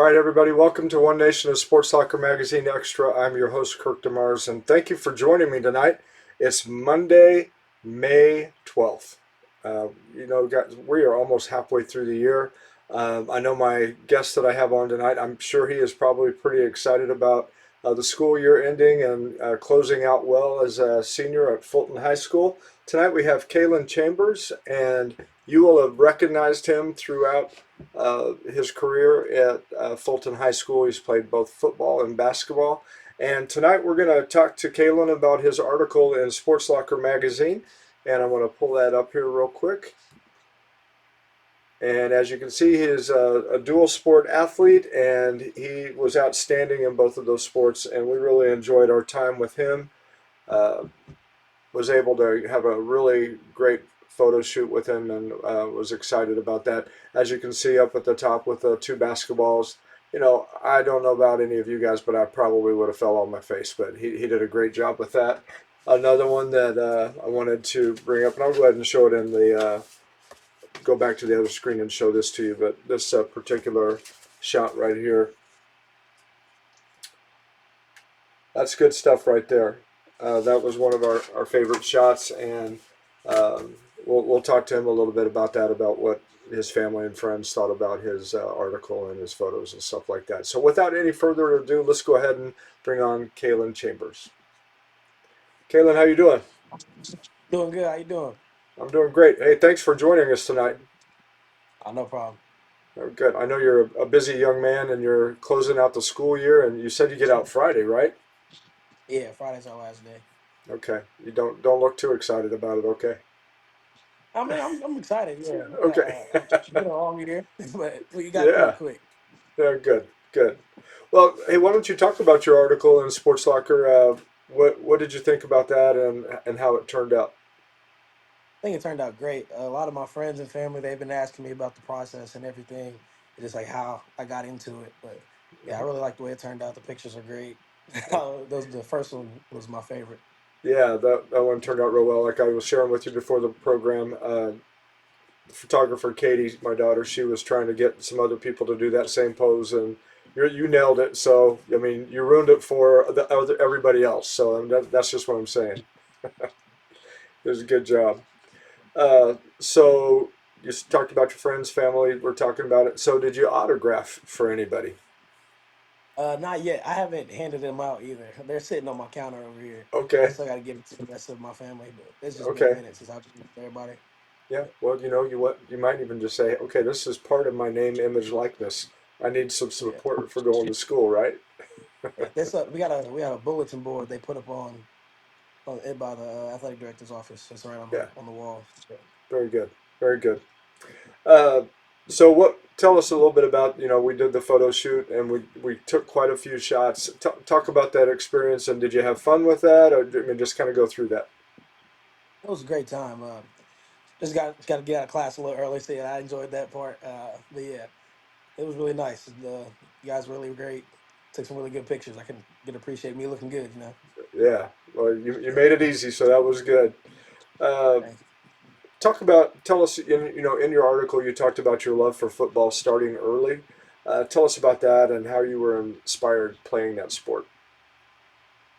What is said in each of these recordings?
All right, everybody, welcome to One Nation of Sports Soccer Magazine Extra. I'm your host, Kirk DeMars, and thank you for joining me tonight. It's Monday, May 12th. Guys, we are almost halfway through the year. I know my guest that I have on tonight, I'm sure he is probably pretty excited about the school year ending and closing out well as a senior at Fulton High School. Tonight we have Qailen Chambers, and you will have recognized him throughout his career at Fulton High School. He's played both football and basketball. And tonight we're going to talk to Qailen about his article in Sports Locker magazine. And I'm going to pull that up here real quick. And as you can see, he's a dual sport athlete, and he was outstanding in both of those sports. And we really enjoyed our time with him. Uh, was able to have a really great photo shoot with him and was excited about that. As you can see up at the top with the two basketballs, I don't know about any of you guys, but I probably would have fell on my face, but he did a great job with that. Another one that I wanted to bring up, and I'll go ahead and show it in go back to the other screen and show this to you, but this particular shot right here, that's good stuff right there. That was one of our favorite shots, and we'll talk to him a little bit about that, about what his family and friends thought about his article and his photos and stuff like that. So without any further ado, let's go ahead and bring on Qailen Chambers. Qailen, how you doing? Doing good. How you doing? I'm doing great. Hey, thanks for joining us tonight. Oh, no problem. Good. I know you're a busy young man and you're closing out the school year, and you said you get out Friday, right? Yeah, Friday's our last day. Okay. You don't look too excited about it. Okay. I mean, I'm excited. Yeah, Okay. it's been a long year, but you got through it Yeah. quick. Yeah, good, good. Well, hey, why don't you talk about your article in Sports Locker? What did you think about that and how it turned out? I think it turned out great. A lot of my friends and family, they've been asking me about the process and everything, just like how I got into it. But yeah, I really like the way it turned out. The pictures are great. The first one was my favorite. Yeah, that one turned out real well. Like I was sharing with you before the program, the photographer Katie, my daughter, she was trying to get some other people to do that same pose, and you nailed it. So I mean, you ruined it for everybody else. So that's just what I'm saying. It was a good job. So you talked about your friends, family. We're talking about it. So did you autograph for anybody? Not yet. I haven't handed them out either. They're sitting on my counter over here. I Okay. still got to give it to the rest of my family, but it's just been a Okay. minute since I've been with everybody. Yeah. Well, you might even just say, okay, this is part of my name, image, likeness. I need some Yeah. support for going to school, right? Yeah, this we got a bulletin board they put up on it by the athletic director's office. It's right Yeah. on the wall. So, Very good. Very good. Uh, so what? Tell us a little bit about, we did the photo shoot and we took quite a few shots. Talk about that experience, and did you have fun with that, or I mean, just kind of go through that? it was a great time. Just got to get out of class a little early, so yeah, I enjoyed that part. But yeah, it was really nice. The guys were really great. Took some really good pictures. I can appreciate me looking good. Yeah. Well, you Yeah. made it easy, so that was good. Uh, Thank you. tell us, in your article, you talked about your love for football starting early. Tell us about that and how you were inspired playing that sport.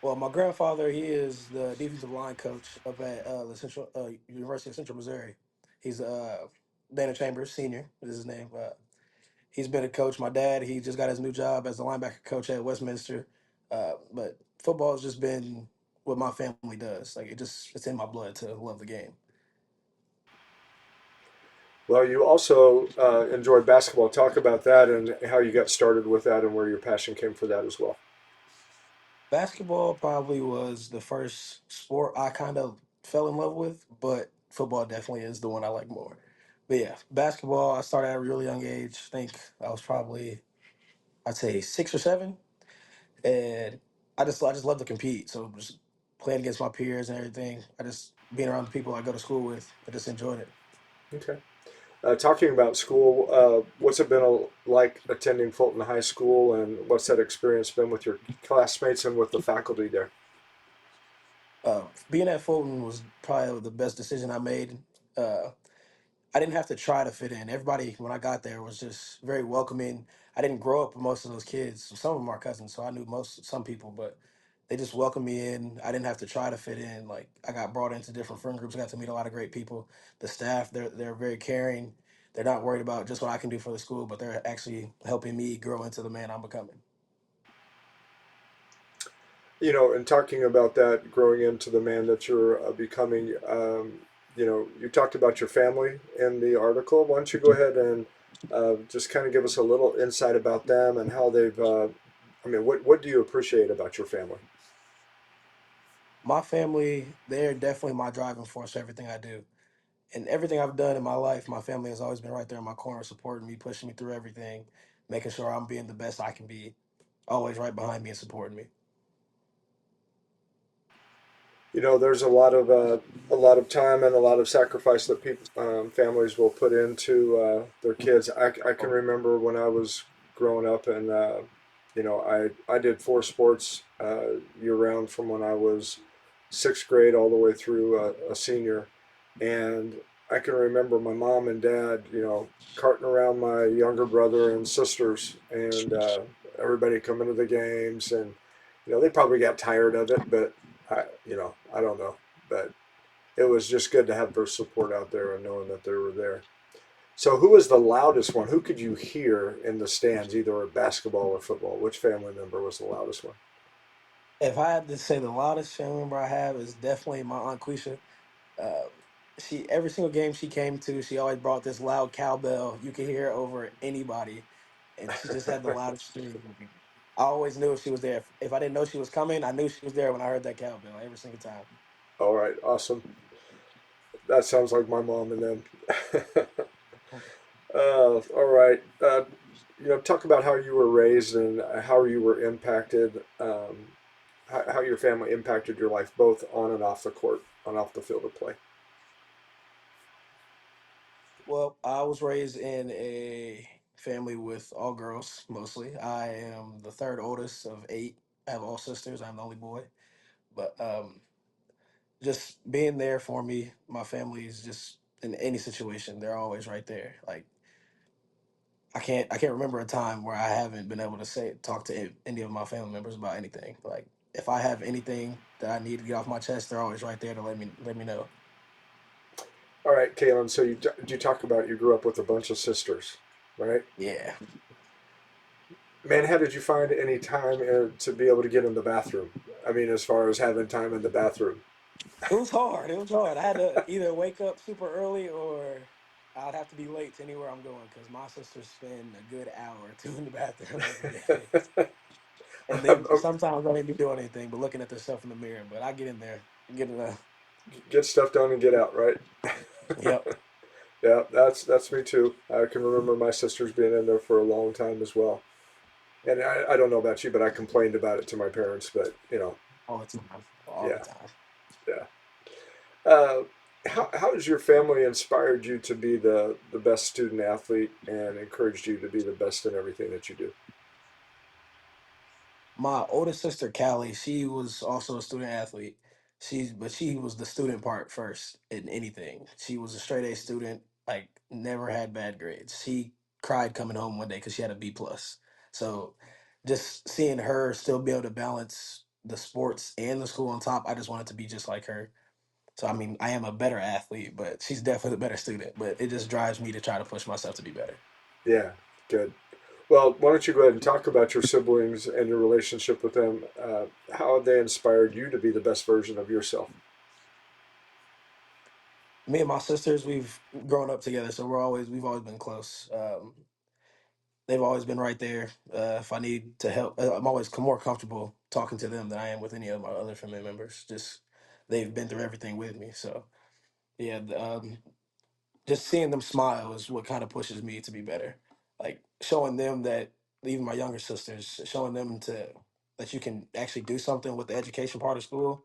Well, my grandfather, he is the defensive line coach up at the Central University of Central Missouri. He's Dana Chambers Senior is his name. He's been a coach. My dad, he just got his new job as the linebacker coach at Westminster. But football has just been what my family does. Like it's in my blood to love the game. Well, you also enjoyed basketball. Talk about that and how you got started with that and where your passion came for that as well. Basketball probably was the first sport I kind of fell in love with, but football definitely is the one I like more. But yeah, basketball, I started at a really young age. I think I was probably, I'd say 6 or 7. And I just love to compete. So just playing against my peers and everything. I just being around the people I go to school with. I just enjoyed it. Okay. Talking about school, what's it been like attending Fulton High School, and what's that experience been with your classmates and with the faculty there? Being at Fulton was probably the best decision I made. Uh, I didn't have to try to fit in. Everybody when I got there was just very welcoming. I didn't grow up with most of those kids. Some of them are cousins, so I knew some people, but they just welcomed me in. I didn't have to try to fit in. Like I got brought into different friend groups. I got to meet a lot of great people. The staff, they're very caring. They're not worried about just what I can do for the school, but they're actually helping me grow into the man I'm becoming. And talking about that, growing into the man that you're becoming, you talked about your family in the article. Why don't you go ahead and just kind of give us a little insight about them and how they've, what do you appreciate about your family? My family, they're definitely my driving force for everything I do. And everything I've done in my life, my family has always been right there in my corner, supporting me, pushing me through everything, making sure I'm being the best I can be, always right behind me and supporting me. There's a lot of time and a lot of sacrifice that people families will put into their kids. I can remember when I was growing up, and I did four sports year round from when I was sixth grade all the way through a senior, and I can remember my mom and dad, carting around my younger brother and sisters, and everybody coming to the games, and they probably got tired of it, but I don't know, but it was just good to have their support out there and knowing that they were there. So, who was the loudest one? Who could you hear in the stands, either at basketball or football? Which family member was the loudest one? If I had to say the loudest family member I have is definitely my aunt Quisha. Um, she every single game she came to, she always brought this loud cowbell. You could hear it over anybody, and she just had the loudest scream. I always knew if she was there. If I didn't know she was coming, I knew she was there when I heard that cowbell every single time. All right, awesome. That sounds like my mom and them. All right. Talk about how you were raised and how you were impacted, how your family impacted your life, both on and off the court, on off the field of play. Well, I was raised in a family with all girls mostly. I am the third oldest of eight. I have all sisters. I'm the only boy. But just being there for me, my family is just in any situation, they're always right there. Like I can't remember a time where I haven't been able to say talk to any of my family members about anything. Like if I have anything that I need to get off my chest, they're always right there to let me know. All right, Kaylin. So you talk about you grew up with a bunch of sisters, right? Yeah. Man, how did you find any time to be able to get in the bathroom? I mean, as far as having time in the bathroom. It was hard. It was hard. I had to either wake up super early or I'd have to be late to anywhere I'm going because my sisters spend a good hour or two in the bathroom every day. And they sometimes don't even be doing anything but looking at themselves in the mirror. But I get in there, get it up. Get stuff done and get out, right? Yep. Yeah, that's me too. I can remember my sisters being in there for a long time as well. And I don't know about you, but I complained about it to my parents. But All the time. All the yeah, time. yeah. Uh, how has your family inspired you to be the best student athlete and encouraged you to be the best in everything that you do? My oldest sister, Callie, she was also a student athlete. She was the student part first in anything. She was a straight A student, like never had bad grades. She cried coming home one day because she had a B plus. So just seeing her still be able to balance the sports and the school on top, I just wanted to be just like her. So I mean, I am a better athlete, but she's definitely a better student. But it just drives me to try to push myself to be better. Yeah, good. Well, why don't you go ahead and talk about your siblings and your relationship with them? How have they inspired you to be the best version of yourself? Me and my sisters, we've grown up together, so we've always been close. They've always been right there. If I need to help, I'm always more comfortable talking to them than I am with any of my other family members. Just they've been through everything with me, so yeah. Just seeing them smile is what kind of pushes me to be better. Like showing them that even my younger sisters, showing them to that you can actually do something with the education part of school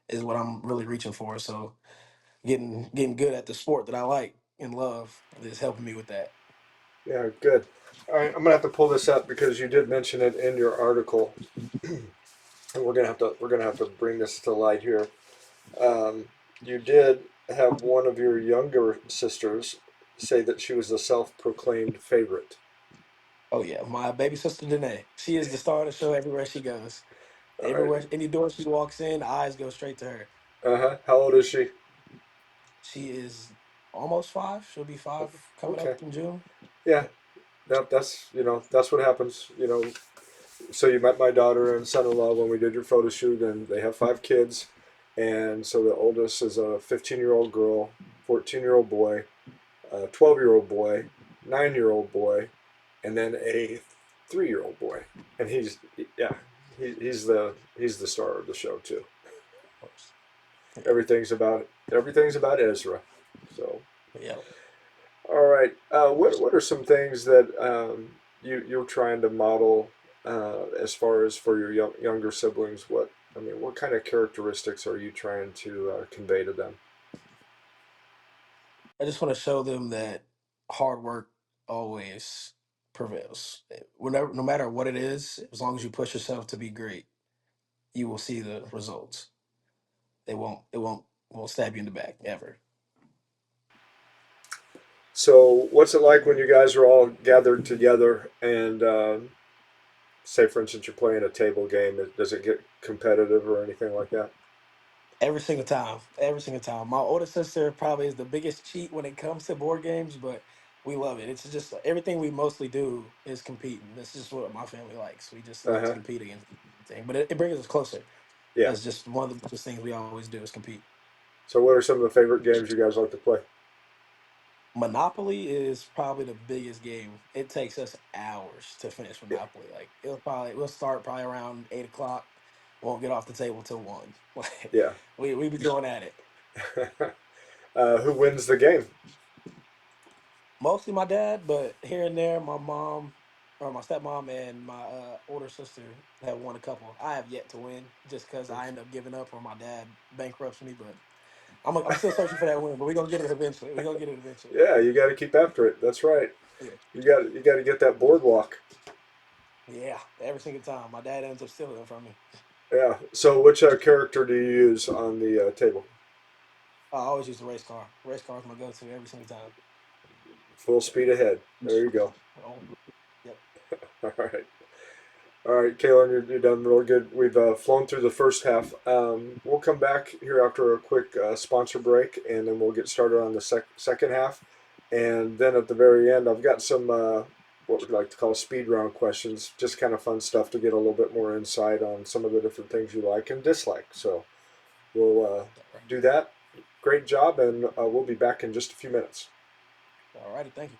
is what I'm really reaching for. So getting good at the sport that I like and love is helping me with that. Yeah, good. All right, I'm gonna have to pull this up because you did mention it in your article, and we're gonna have to bring this to light here. You did have one of your younger sisters say that she was a self-proclaimed favorite. Oh yeah, my baby sister Danae. She is the star of the show everywhere she goes. All right. Everywhere, any door she walks in, eyes go straight to her. Uh-huh. How old is she? She is almost 5. She'll be 5 coming Okay. up in June. Yeah. Yep. That's that's what happens. So you met my daughter and son-in-law when we did your photo shoot, and they have 5 kids, and so the oldest is a 15-year-old girl, 14-year-old boy, a 12-year-old boy, 9-year-old boy, and then a 3-year-old boy, and yeah, he's the star of the show too. Of course. Yeah. Everything's about Ezra. So Yep. all right, what are some things that you're trying to model as far as for your younger siblings? What kind of characteristics are you trying to convey to them? I just want to show them that hard work always prevails. Whenever, no matter what it is, as long as you push yourself to be great, you will see the results. It won't stab you in the back ever. So, what's it like when you guys are all gathered together and say, for instance, you're playing a table game? Does it get competitive or anything like that? Every single time. Every single time. My older sister probably is the biggest cheat when it comes to board games, but we love it. It's just everything we mostly do is competing. That's just what my family likes. We just Uh like to huh. compete against thing. But it brings us closer. Yeah. That's just one of the biggest things we always do is compete. So, what are some of the favorite games you guys like to play? Monopoly is probably the biggest game. It takes us hours to finish Yeah. Monopoly. Like we'll start probably around 8 o'clock. Won't get off the table till 1. Like Yeah. we be going at it. Who wins the game? Mostly my dad, but here and there, my mom or my stepmom and my older sister have won a couple. I have yet to win just because I end up giving up or my dad bankrupts me. But I'm still searching for that win. But we're gonna get it eventually. We're gonna get it eventually. Yeah, you got to keep after it. That's right. Yeah, You got to get that boardwalk. yeah. Every single time, my dad ends up stealing them from me. Yeah. So, which character do you use on the table? I always use the race car. Race car is my go-to every single time. Full speed ahead. There you go. Oh, yep. All right. All right, Kaylin, you're done real good. We've flown through the first half. We'll come back here after a quick sponsor break, and then we'll get started on the second half. And then at the very end, I've got some what we'd like to call speed round questions, just kind of fun stuff to get a little bit more insight on some of the different things you like and dislike. So we'll All right. do that. Great job, and we'll be back in just a few minutes. All righty. Thank you.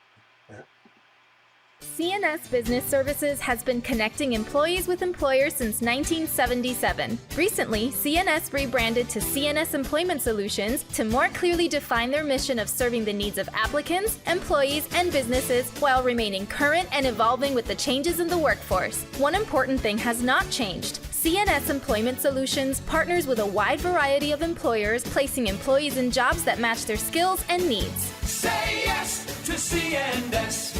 CNS Business Services has been connecting employees with employers since 1977. Recently, CNS rebranded to CNS Employment Solutions to more clearly define their mission of serving the needs of applicants, employees, and businesses while remaining current and evolving with the changes in the workforce. One important thing has not changed. CNS Employment Solutions partners with a wide variety of employers, placing employees in jobs that match their skills and needs. Say yes to CNS.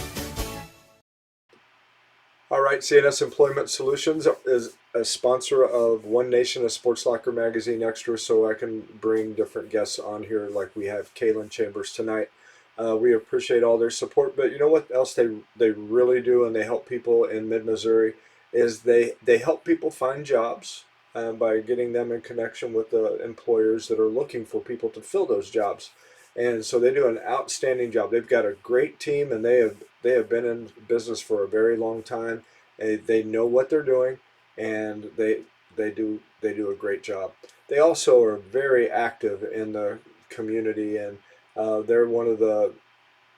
All right, CNS Employment Solutions is a sponsor of One Nation, a Sports Locker magazine extra, so I can bring different guests on here, like we have Qailen Chambers tonight. We appreciate all their support, but you know what else they really do, and they help people in mid-Missouri, is they help people find jobs by getting them in connection with the employers that are looking for people to fill those jobs. And so they do an outstanding job. They've got a great team, and they have been in business for a very long time. They know what they're doing, and they do a great job. They also are very active in the community, and they're one of the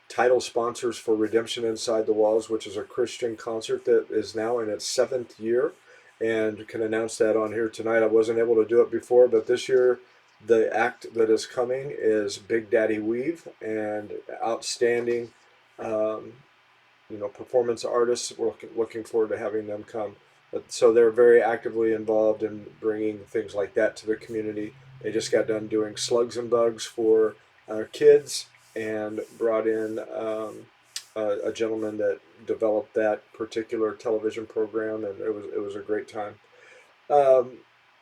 title sponsors for Redemption Inside the Walls, which is a Christian concert that is now in its 7th year, and can announce that on here tonight. I wasn't able to do it before, but this year the act that is coming is Big Daddy Weave, and outstanding um, performance artists. We're looking forward to having them come. But, so they're very actively involved in bringing things like that to the community. They just got done doing Slugs and Bugs for kids, and brought in a gentleman that developed that particular television program, and it was a great time. Um,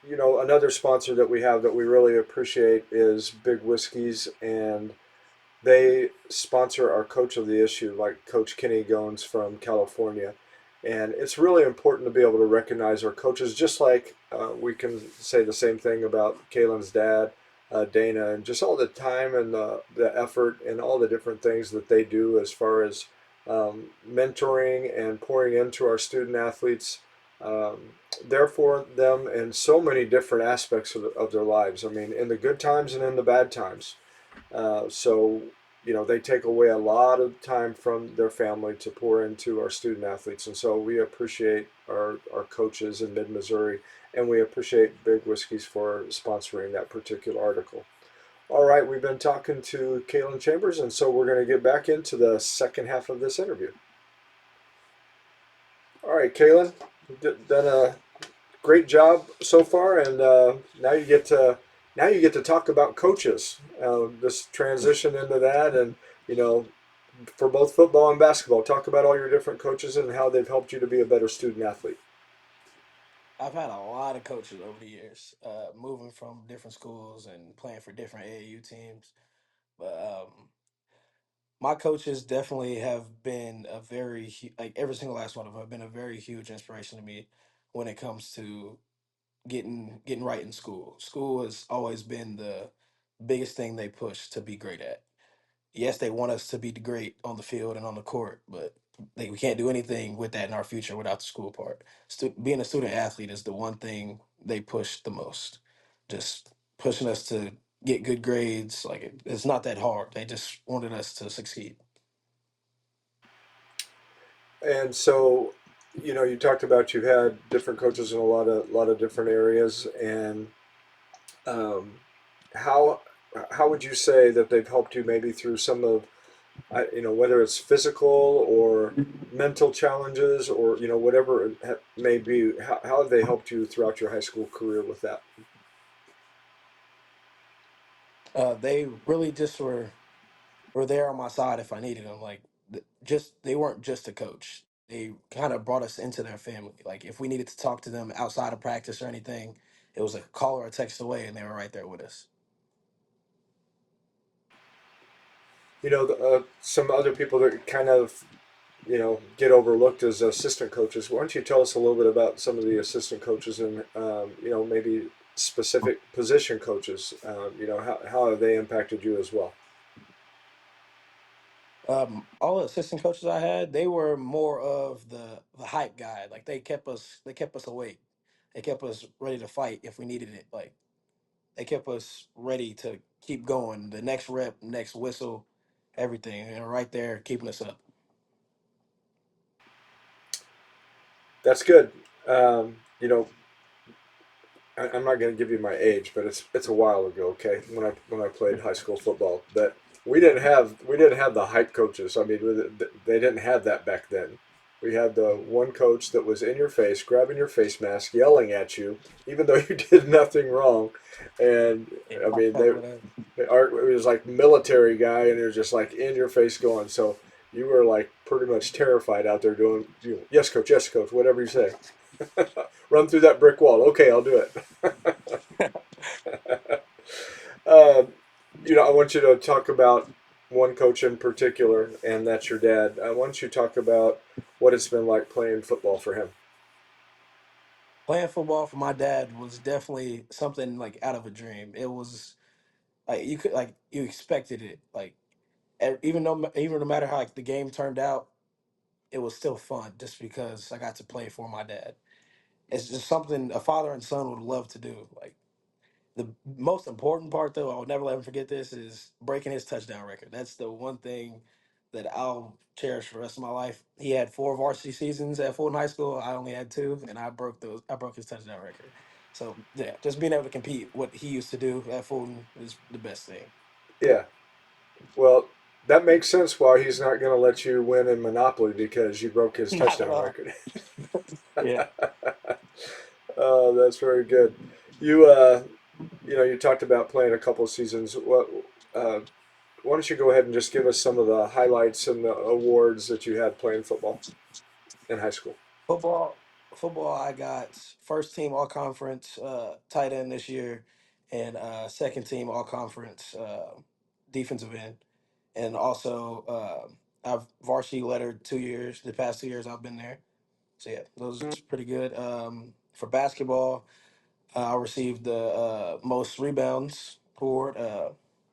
another sponsor that we have that we really appreciate is Big Whiskeys, and they sponsor our coach of the issue, like Coach Kenny Goins from California. And it's really important to be able to recognize our coaches, just like we can say the same thing about Kaylin's dad, Dana, and just all the time and the effort and all the different things that they do as far as mentoring and pouring into our student athletes. There for them in so many different aspects of their lives. I mean, in the good times and in the bad times. So, they take away a lot of time from their family to pour into our student athletes. And so we appreciate our coaches in mid Missouri, and we appreciate Big Whiskies for sponsoring that particular article. All right, we've been talking to Qailen Chambers, and so we're going to get back into the second half of this interview. All right, Qailen, done a great job so far, and now you get to talk about coaches. This transition into that, and you know, for both football and basketball, talk about all your different coaches and how they've helped you to be a better student athlete. I've had a lot of coaches over the years, moving from different schools and playing for different AAU teams. But my coaches definitely have been like every single last one of them have been a very huge inspiration to me when it comes to getting right in school. School has always been the biggest thing they push to be great at. Yes, they want us to be great on the field and on the court, but we can't do anything with that in our future without the school part. Being a student athlete is the one thing they push the most. Just pushing us to get good grades. Like it's not that hard. They just wanted us to succeed. And so, you talked about you've had different coaches in a lot of different areas, and um, how how would you say that they've helped you maybe through some of whether it's physical or mental challenges or whatever it may be. How have they helped you throughout your high school career with that? They really just were there on my side if I needed them. Like just they weren't just a coach. They kind of brought us into their family. Like if we needed to talk to them outside of practice or anything, it was a call or a text away, and they were right there with us. Some other people that kind of get overlooked as assistant coaches. Why don't you tell us a little bit about some of the assistant coaches and maybe specific position coaches? How have they impacted you as well? All the assistant coaches I had, they were more of the hype guy. Like they kept us awake. They kept us ready to fight if we needed it. Like they kept us ready to keep going. The next rep, next whistle, everything, and right there keeping us up. That's good. Um, you know, I'm not going to give you my age, but it's a while ago. Okay, when I played high school football, but we didn't have the hype coaches. I mean, they didn't have that back then. We had the one coach that was in your face, grabbing your face mask, yelling at you, even though you did nothing wrong. And Yeah, I I mean, fuck with that. it was like military guy, and it was just like in your face going. So you were like pretty much terrified out there doing, yes, coach, whatever you say. Run through that brick wall. Okay, I'll do it. um, I want you to talk about one coach in particular, and that's your dad. I want you to talk about what it's been like playing football for him. Playing football for my dad was definitely something like out of a dream. It was like you expected it. Like even no matter how like the game turned out, it was still fun just because I got to play for my dad. It's just something a father and son would love to do. Like the most important part, though, I will never let him forget this is breaking his touchdown record. That's the one thing that I'll cherish for the rest of my life. He had four varsity seasons at Fulton High School. I only had two, and I broke those. I broke his touchdown record. So yeah, just being able to compete what he used to do at Fulton is the best thing. Yeah. Well, that makes sense why he's not going to let you win in Monopoly because you broke his Not at touchdown all. record. Yeah. Oh, that's very good. You, you talked about playing a couple of seasons. Uh, why don't you go ahead and just give us some of the highlights and the awards that you had playing football in high school? Football, football. I got first team all conference tight end this year, and second team all conference defensive end. and also I've varsity lettered 2 years. The past 2 years I've been there. So yeah, those are pretty good. For basketball, I received the most rebounds award,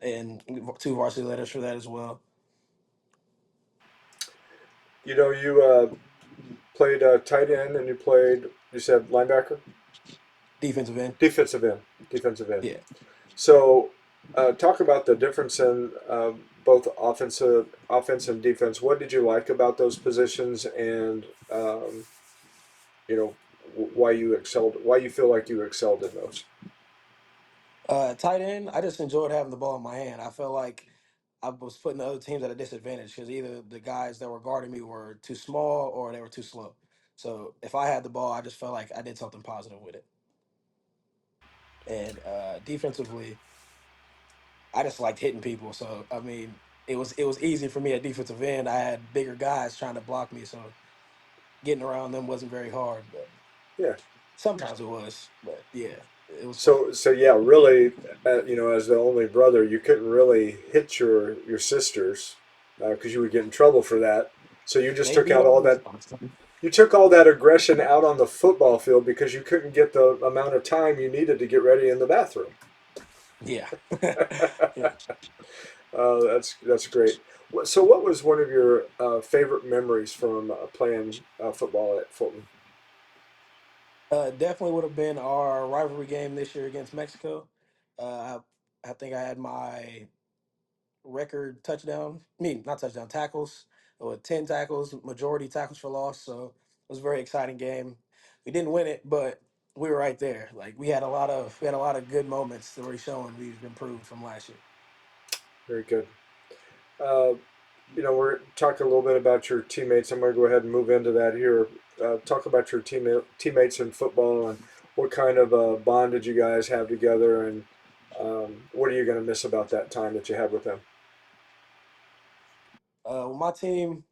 and two varsity letters for that as well. You played tight end and you played, you said linebacker? Defensive end. Defensive end. Defensive end. Yeah. So, talk about the difference in both offense and defense. What did you like about those positions, and um, why you excelled? Why you feel like you excelled in those? Tight end, I just enjoyed having the ball in my hand. I felt like I was putting the other teams at a disadvantage because either the guys that were guarding me were too small or they were too slow. So if I had the ball, I just felt like I did something positive with it. And defensively, I just liked hitting people. So I mean, it was easy for me at defensive end. I had bigger guys trying to block me, so getting around them wasn't very hard. But Yeah. sometimes it was. But yeah, it was fun. So yeah, really, as the only brother, you couldn't really hit your sisters because you would get in trouble for that. So you just They took beat out on all me. that. You took all that aggression out on the football field because you couldn't get the amount of time you needed to get ready in the bathroom. Yeah. Yeah. That's great. So, what was one of your favorite memories from playing football at Fulton? Definitely would have been our rivalry game this year against Mexico. I think I had my record touchdown, I mean, not touchdown, tackles, with 10 tackles, majority tackles for loss. So it was a very exciting game. We didn't win it, but we were right there. Like we had a lot of good moments that were showing we've improved from last year. Very good. Uh, we're talking a little bit about your teammates. I'm going to go ahead and move into that here. Talk about your teammates in football and what kind of bond did you guys have together, and what are you going to miss about that time that you had with them? Well, my team,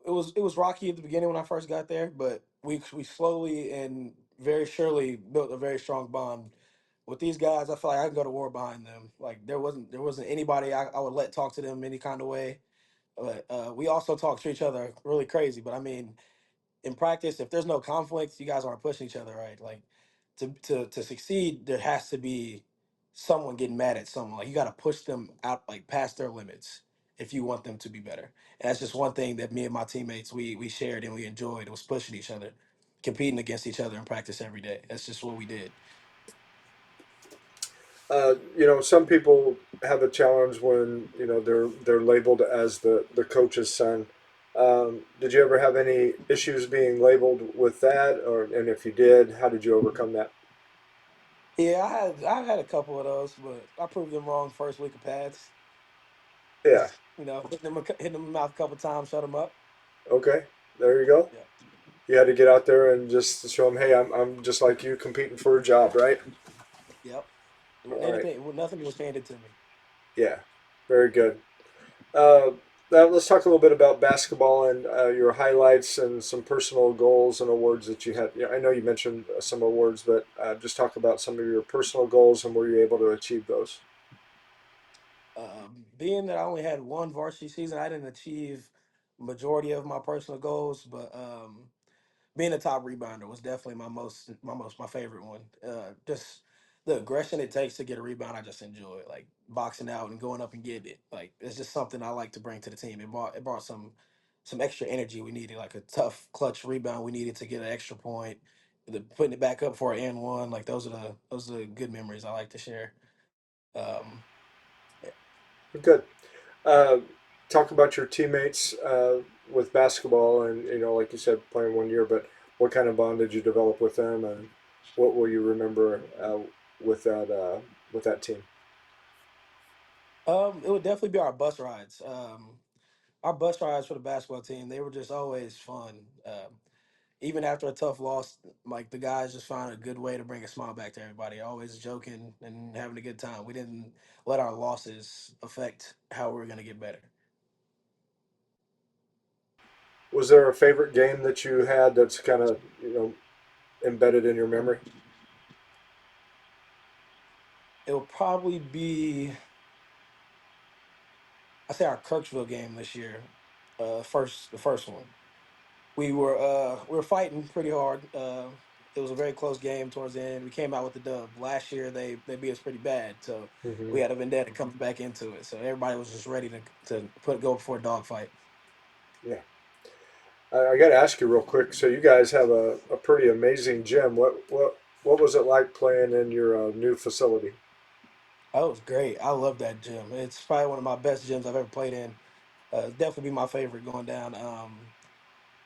it was rocky at the beginning when I first got there, but we slowly and very surely built a very strong bond with these guys. I feel like I can go to war behind them. Like there wasn't anybody I would let talk to them any kind of way. But we also talk to each other really crazy. But I mean, in practice, if there's no conflict, you guys aren't pushing each other, right? Like to succeed, there has to be someone getting mad at someone. Like you got to push them out, like past their limits, if you want them to be better. And that's just one thing that me and my teammates we shared and we enjoyed was pushing each other, competing against each other in practice every day. That's just what we did. Some people have a challenge when they're labeled as the coach's son. Did you ever have any issues being labeled with that, or and if you did, how did you overcome that? Yeah, I've had a couple of those, but I proved them wrong first week of pads. Yeah. Just hitting them in the mouth a couple times, shut them up. Okay. There you go. Yeah. You had to get out there and just show them, hey, I'm just like you, competing for a job, right? Yep. All right. Anything, nothing was handed to me. Yeah. Very good. Uh, Now let's talk a little bit about basketball and your highlights and some personal goals and awards that you had. I know you mentioned some awards, but just talk about some of your personal goals and were you able to achieve those? Being that I only had one varsity season, I didn't achieve majority of my personal goals, but being a top rebounder was definitely my favorite one. Just the aggression it takes to get a rebound, I just enjoy it. Like boxing out and going up and getting it. Like it's just something I like to bring to the team. It brought some extra energy we needed, like a tough clutch rebound we needed to get an extra point. Putting it back up for an and one, like those are the good memories I like to share. Um, Good. Uh, Talk about your teammates with basketball, and like you said, playing 1 year. But what kind of bond did you develop with them, and what will you remember with that team? it would definitely be our bus rides. Our bus rides for the basketball team, they were just always fun. Even after a tough loss, like the guys just found a good way to bring a smile back to everybody. Always joking and having a good time. We didn't let our losses affect how we were going to get better. Was there a favorite game that you had that's kind of embedded in your memory? It will probably be I say our Kirksville game this year, the first one. We were fighting pretty hard. It was a very close game towards the end. We came out with the dub. Last year they beat us pretty bad, so Hmm. we had a vendetta coming back into it. So everybody was just ready to put go for a dogfight. Yeah. I got to ask you real quick. So you guys have a pretty amazing gym. What was it like playing in your new facility? Oh, it was great. I love that gym. It's probably one of my best gyms I've ever played in. Definitely be my favorite going down.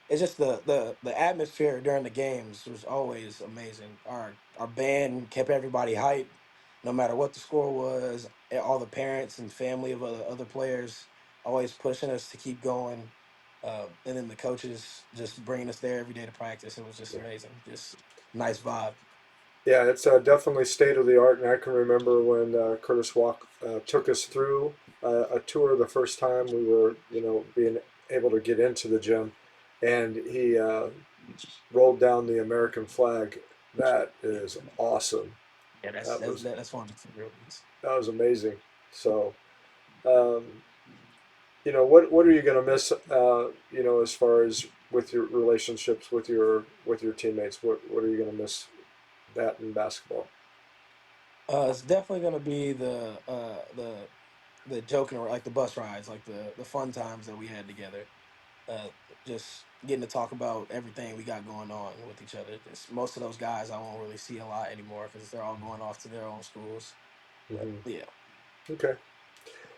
It's just the atmosphere during the games was always amazing. Our band kept everybody hyped, no matter what the score was. All the parents and family of other players always pushing us to keep going, and then the coaches just bringing us there every day to practice. It was just Yeah. amazing. Just nice vibe. Yeah, it's definitely state of the art, and I can remember when Curtis Walk took us through a tour the first time we were, being able to get into the gym, and he rolled down the American flag. That is awesome. Yeah, that's That that's was that's one of the real ones. that was amazing. So, um, what are you going to miss? As far as with your relationships with your teammates, what are you going to miss that in basketball? It's definitely gonna be the joking or like the bus rides, like the fun times that we had together. uh, just getting to talk about everything we got going on with each other. Just most of those guys I won't really see a lot anymore because they're all going off to their own schools. But Hmm. yeah, Okay.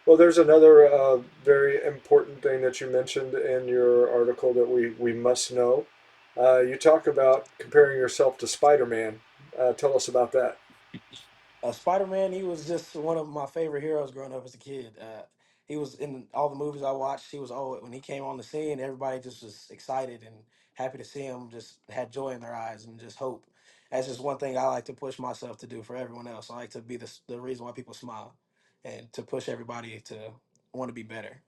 Well, there's another very important thing that you mentioned in your article that we must know. You talk about comparing yourself to Spider-Man. Tell us about that. Spider Man, he was just one of my favorite heroes growing up as a kid. He was in all the movies I watched. He was always when he came on the scene, everybody just was excited and happy to see him. Just had joy in their eyes and just hope. That's just one thing I like to push myself to do for everyone else. I like to be the reason why people smile, and to push everybody to want to be better.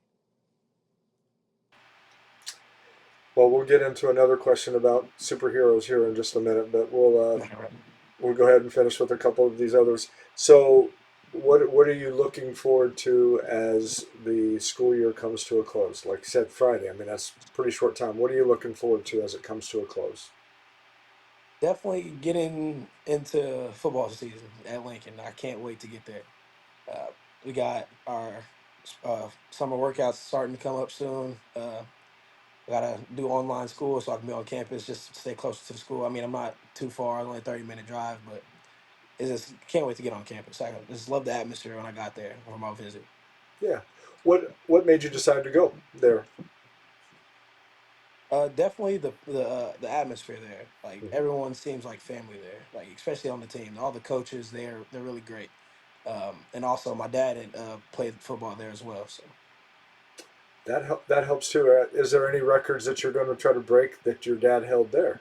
Well, we'll get into another question about superheroes here in just a minute, but we'll go ahead and finish with a couple of these others. So, what are you looking forward to as the school year comes to a close? Like you said, Friday. I mean, that's a pretty short time. What are you looking forward to as it comes to a close? Definitely getting into football season at Lincoln. I can't wait to get there. Uh, we got our summer workouts starting to come up soon. I gotta do online school so I can be on campus just to stay closer to the school. I mean, I'm not too far, only a 30-minute drive, but it's just can't wait to get on campus. I just love the atmosphere when I got there from my visit. Yeah. What made you decide to go there? Definitely the atmosphere there. Like Mhm. everyone seems like family there. Like especially on the team, all the coaches they're really great. And also my dad had played football there as well. So That helps too. Is there any records that you're going to try to break that your dad held there?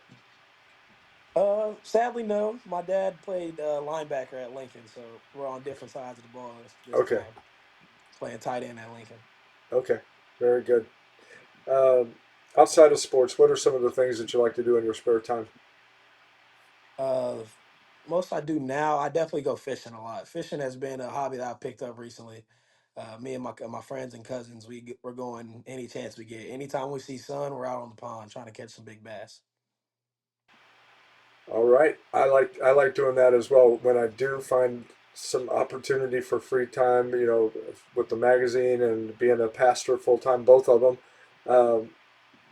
sadly no. My dad played linebacker at Lincoln, so we're on different sides of the ball this Okay. time. Playing tight end at Lincoln. Okay. Very good. Um, Outside of sports, what are some of the things that you like to do in your spare time? Uh, Most I do now, I definitely go fishing a lot. Fishing has been a hobby that I picked up recently. Me and my friends and cousins, we're going any chance we get. Anytime we see sun, we're out on the pond trying to catch some big bass. All right. I like doing that as well. When I do find some opportunity for free time, with the magazine and being a pastor full time, both of them, um,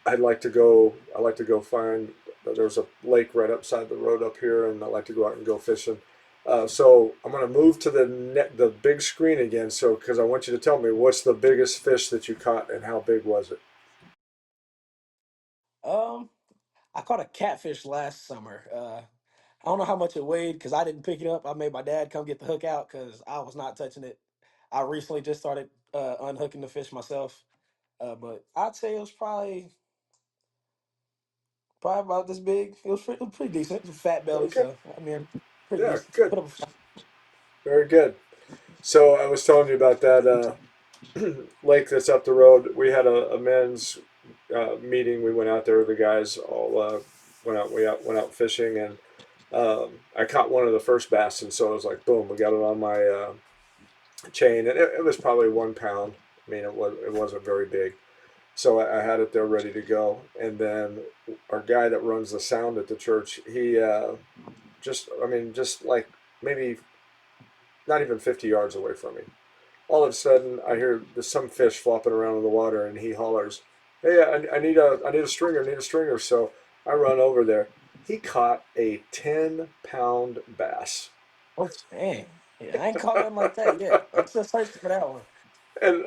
I'd like to go. I like to go find. There's a lake right upside the road up here, and I like to go out and go fishing. So I'm going to move to the big screen again. So because I want you to tell me what's the biggest fish that you caught and how big was it? Um, I caught a catfish last summer. I don't know how much it weighed because I didn't pick it up. I made my dad come get the hook out because I was not touching it. I recently just started unhooking the fish myself. But I'd say it was probably about this big. It was pretty decent. It was a fat belly, Okay. so I mean, pretty Yeah. decent. Good. Put up a fight. Very good. So I was telling you about that lake that's up the road. We had a men's meeting. We went out there. The guys all went out fishing, and I caught one of the first bass, and so I was like, boom, we got it on my chain, and it was probably 1 pound, mean, it wasn't very big. So I had it there ready to go. And then our guy that runs the sound at the church, he just like maybe not even 50 yards away from me. All of a sudden, I hear there's some fish flopping around in the water, and he hollers, "Hey, I need a stringer, need a stringer." So I run over there. He caught a 10-pound bass, Oh, dang. Yeah, I ain't caught nothing like that yet. I'm still searching for that one. and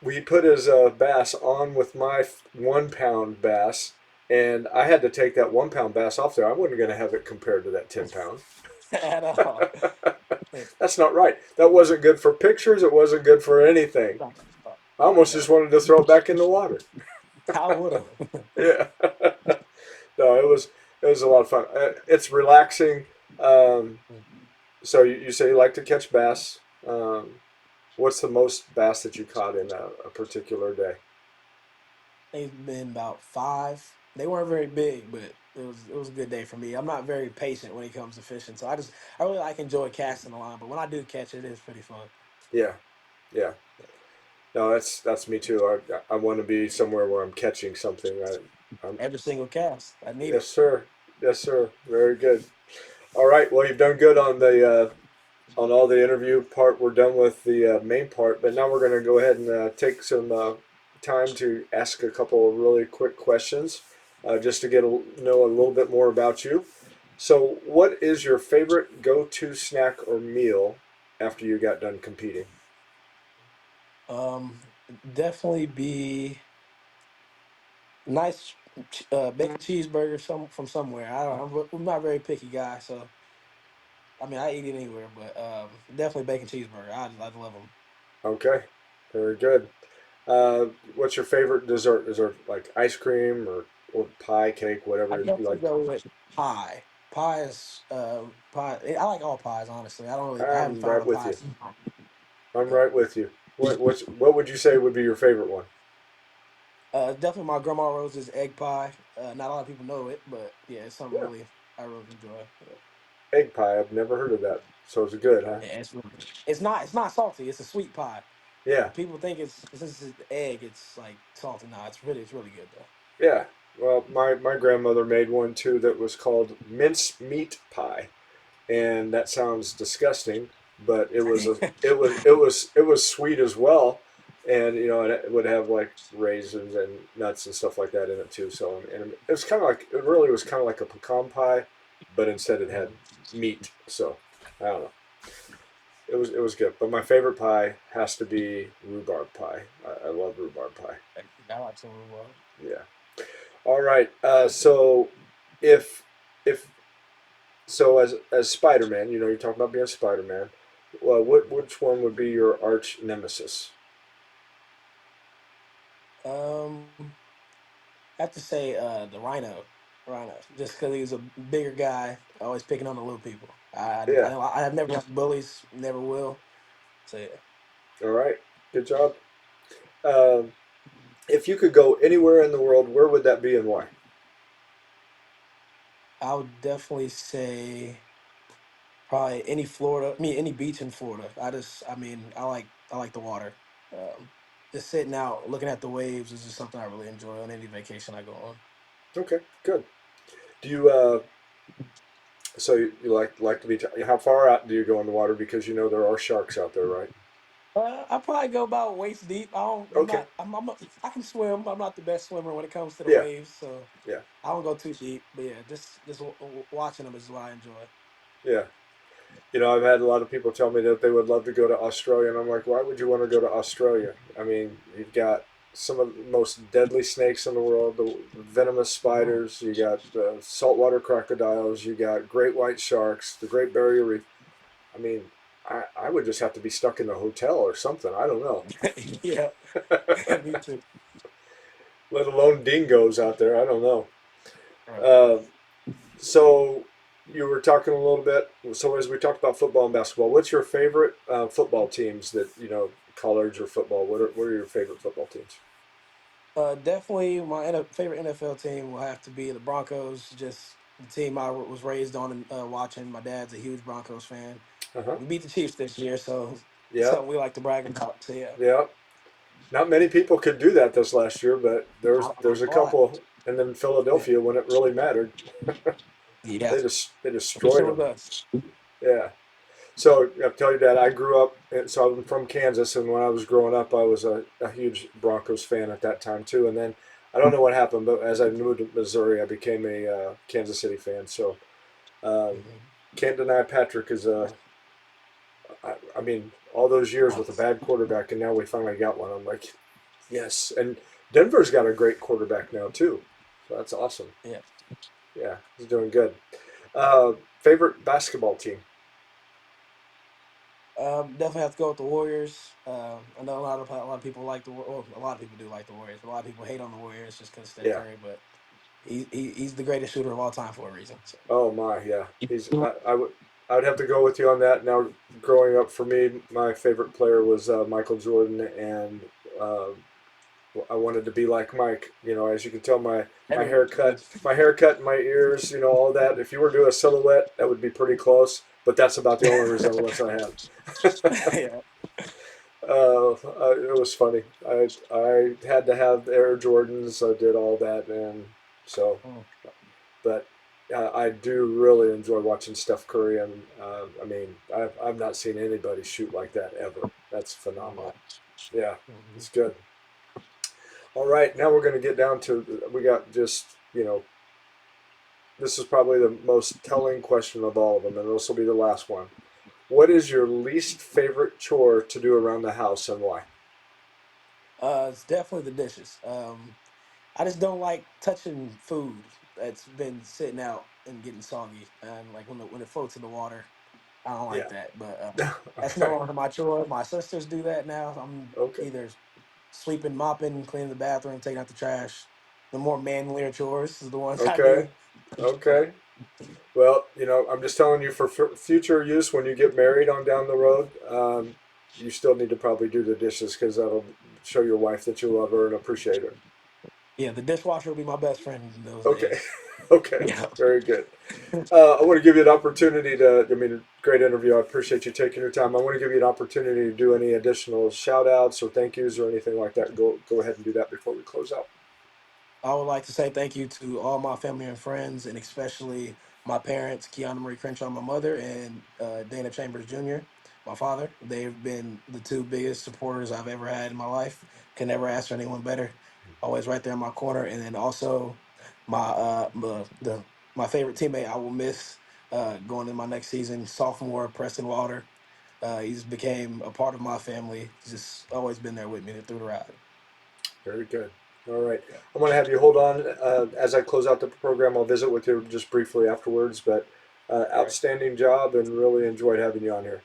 we put his bass on with my 1 pound bass, and I had to take that 1 pound bass off there. I wasn't going to have it compared to that 10 pound. At all. That's not right. That wasn't good for pictures. It wasn't good for anything. I Yeah, almost just no. wanted to throw it back in the water. I would have. Yeah. No, it was a lot of fun. It's relaxing. So you say you like to catch bass. What's the most bass that you caught in a particular day? They've been about five. They weren't very big, but it was a good day for me. I'm not very patient when it comes to fishing, so I really like enjoy casting the line. But when I do catch it, it's pretty fun. Yeah, yeah. No, that's me too. I want to be somewhere where I'm catching something. I'm Every single cast, I need yes, it. sir. Yes, sir. Very good. All right. Well, you've done good on all the interview part. We're done with the main part, but now we're going to go ahead and take some time to ask a couple of really quick questions, just to know a little bit more about you. So, what is your favorite go-to snack or meal after you got done competing? Um, Definitely be nice bacon cheeseburger from somewhere. I don't. I'm not a very picky guy, so I mean I eat it anywhere, but definitely bacon cheeseburger. I love them. Okay, very good. What's your favorite dessert? Is there like ice cream or pie, cake, I whatever you definitely like? go with pie. Pie. I like all pies, honestly. I haven't I'm found right a with pie. you. I'm Yeah. right with you. What would you say would be your favorite one? Definitely my grandma rose's egg pie. Not a lot of people know it, but yeah, it's something Yeah, really I really enjoy. Yeah, egg pie. I've never heard of that. So it's good, huh? yeah it's not salty. It's a sweet pie. Yeah, People think it's since it's egg, it's like salty. Nah, it's really good yeah. Well, my grandmother made one too that was called mince meat pie, and that sounds disgusting, but it was sweet as well, and and it would have like raisins and nuts and stuff like that in it too. So and it was kind of like it really was kind of like a pecan pie, but instead it had though. meat. So I don't know. It was good, but my favorite pie has to be rhubarb pie. I love rhubarb pie. I like some rhubarb. Yeah. All right. So if if so as Spider Man, you're talking about being Spider Man. Well, which one would be your arch nemesis? Um, I have to say the Rhino, just because he's a bigger guy, always picking on the little people. Yeah. I have never liked bullies, never will. So yeah, All right. Good job. Um, if you could go anywhere in the world, where would that be and why? I would definitely say probably any Florida. I mean, any beach in Florida. I mean, I like the water. Um, just sitting out, looking at the waves is just something I really enjoy on any vacation I go on. Okay. Good. Do you so you like to be? How far out do you go in the water? Because there are sharks out there, right? I probably go about waist deep. I don't. I'm Okay. not. I can swim. I'm not the best swimmer when it comes to the Yeah. waves, so Yeah. I don't go too deep. But yeah, just watching them is what I enjoy. Yeah. I've had a lot of people tell me that they would love to go to Australia, and I'm like, why would you want to go to Australia? I mean, you've got some of the most deadly snakes in the world, the venomous Mhm. spiders, you got the saltwater crocodiles, you got great white sharks, the Great Barrier Reef. I mean, I would just have to be stuck in a hotel or something. I don't know. Yeah, me too. Let alone dingoes out there. I don't know. Right. Uh, So you were talking a little bit. So as we talked about football and basketball, what's your favorite football teams that college or football? What are your favorite football teams? Definitely my favorite NFL team will have to be the Broncos. Just the team I was raised on and watching. My dad's a huge Broncos fan. Uh huh. We beat the Chiefs this year, so Yep. something we like to brag about. So yeah, Yep. Not many people could do that this last year, but I there's a thought, couple. And then yeah, Philadelphia, when it really mattered, yeah, they he destroyed sure them. does. Yeah. So I tell you that I grew up. So I'm from Kansas, and when I was growing up, I was a huge Broncos fan at that time too. And then I don't know what happened, but as I moved to Missouri, I became a Kansas City fan. So um, Mhm. can't deny Patrick is a. I mean, all those years with a bad quarterback, and now we finally got one. I'm like, yes. And Denver's got a great quarterback now too, so that's awesome. Yeah. Yeah, he's doing good. Favorite basketball team? Definitely have to go with the Warriors. I know a lot of people like well, a lot of people do like the Warriors. A lot of people hate on the Warriors just because Steph Yeah. Curry, but he's the greatest shooter of all time for a reason. So. Oh my, yeah. I would have to go with you on that. Now, growing up for me, my favorite player was Michael Jordan, and uh, I wanted to be like Mike. You know, as you can tell, my haircut, and my ears, you know, all that. If you were to do a silhouette, that would be pretty close. But that's about the only resemblance I have. Yeah. It was funny. I had to have Air Jordans. I did all that, and so. Mm, But I do really enjoy watching Steph Curry, and I mean, I've not seen anybody shoot like that ever. That's oh my. phenomenal. Yeah, Mhm. it's good. All right, now we're going to get down to we got just this is probably the most telling question of all of them, and this will be the last one. What is your least favorite chore to do around the house, and why? It's definitely the dishes. I just don't like touching food that's been sitting out and getting soggy, and like when it floats in the water. I don't like Yeah. that, but that's no Okay. longer my chore. My sisters do that now. I'm Okay. either sweeping, mopping, cleaning the bathroom, taking out the trash. The more manlier chores is the ones I Okay. do. Okay. Well, you know, I'm just telling you for future use when you get married on down the road, you still need to probably do the dishes because that'll show your wife that you love her and appreciate her. Yeah, the dishwasher will be my best friend in those Okay. days. Okay. Yeah. Very good. I want to give you an opportunity I mean, great interview. I appreciate you taking your time. I want to give you an opportunity to do any additional shout outs or thank yous or anything like that. Go ahead and do that before we close out. I would like to say thank you to all my family and friends, and especially my parents, Kiana Marie Crenshaw, my mother, and Dana Chambers Jr., my father. They've been the two biggest supporters I've ever had in my life. Can never ask for anyone better. Always right there in my corner. And then also my favorite teammate I will miss going in my next season, sophomore Preston Walter. He's became a part of my family. He's just always been there with me through the ride. Very good. All right. Yeah. I'm going to have you hold on. As I close out the program, I'll visit with you just briefly afterwards. But All right. outstanding job and really enjoyed having you on here.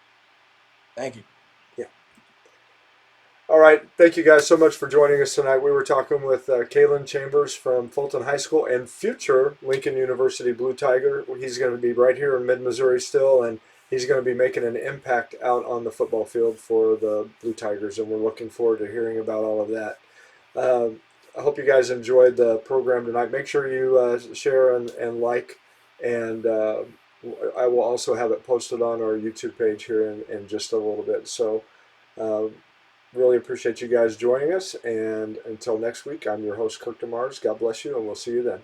Thank you. Yeah. All right. Thank you guys so much for joining us tonight. We were talking with Qailen Chambers from Fulton High School and future Lincoln University Blue Tiger. He's going to be right here in mid Missouri still, and he's going to be making an impact out on the football field for the Blue Tigers. And we're looking forward to hearing about all of that. I hope you guys enjoyed the program tonight. Make sure you share and like, and I will also have it posted on our YouTube page here in just a little bit. So, uh, really appreciate you guys joining us. And until next week, I'm your host, Kirk DeMars. God bless you, and we'll see you then.